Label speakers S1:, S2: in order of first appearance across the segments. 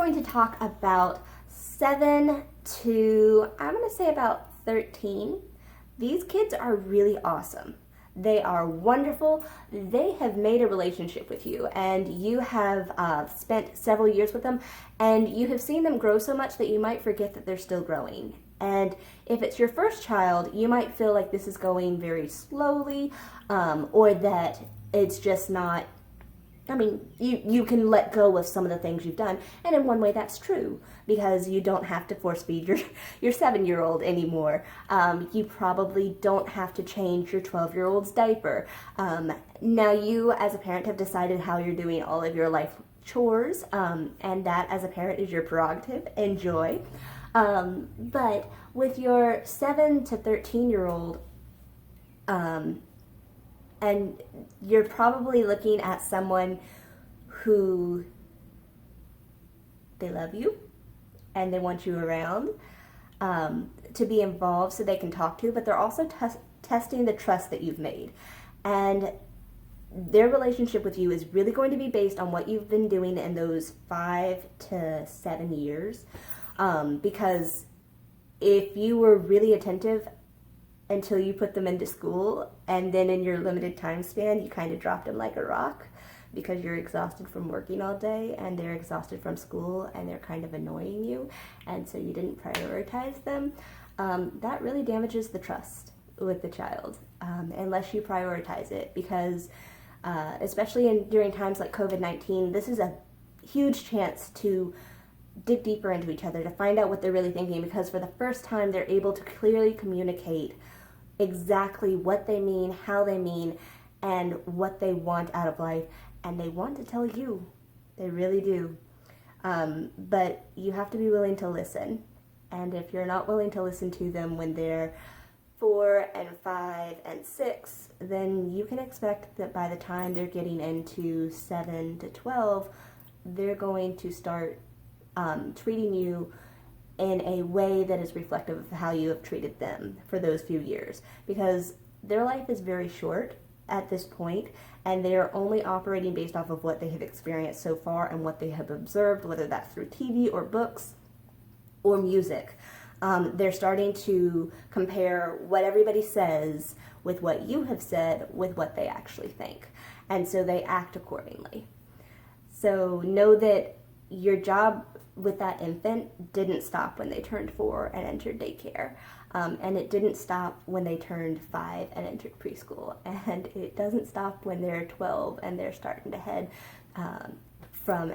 S1: going to talk about 7 to, I'm going to say about 13. These kids are really awesome. They are wonderful. They have made a relationship with you, and you have spent several years with them, and you have seen them grow so much that you might forget that they're still growing. And if it's your first child, you might feel like this is going very slowly, or that it's just not, I mean, you can let go of some of the things you've done, and in one way that's true, because you don't have to force feed your 7-year-old anymore. You probably don't have to change your 12-year-old's diaper. Now you, as a parent, have decided how you're doing all of your life chores, and that, as a parent, is your prerogative. Enjoy. But with your 7 to 13-year-old, and you're probably looking at someone who, they love you and they want you around, to be involved so they can talk to, but they're also testing the trust that you've made. And their relationship with you is really going to be based on what you've been doing in those 5 to 7 years. Because if you were really attentive until you put them into school, and then in your limited time span you kind of dropped them like a rock because you're exhausted from working all day and they're exhausted from school and they're kind of annoying you, and so you didn't prioritize them, that really damages the trust with the child, unless you prioritize it, because especially during times like COVID-19, this is a huge chance to dig deeper into each other, to find out what they're really thinking, because for the first time they're able to clearly communicate exactly what they mean, how they mean, and what they want out of life, and they want to tell you. They really do. But you have to be willing to listen, and if you're not willing to listen to them when they're 4 and 5 and 6, then you can expect that by the time they're getting into 7 to 12, they're going to start treating you in a way that is reflective of how you have treated them for those few years, because their life is very short at this point, and they are only operating based off of what they have experienced so far and what they have observed, whether that's through TV or books or music. They're starting to compare what everybody says with what you have said with what they actually think, and so they act accordingly. So know that your job with that infant didn't stop when they turned 4 and entered daycare, and it didn't stop when they turned 5 and entered preschool, and it doesn't stop when they're 12 and they're starting to head from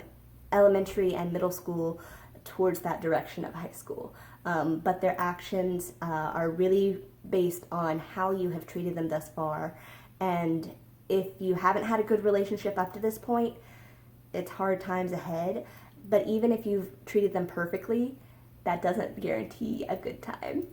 S1: elementary and middle school towards that direction of high school. But their actions are really based on how you have treated them thus far, and if you haven't had a good relationship up to this point, it's hard times ahead. But even if you've treated them perfectly, that doesn't guarantee a good time.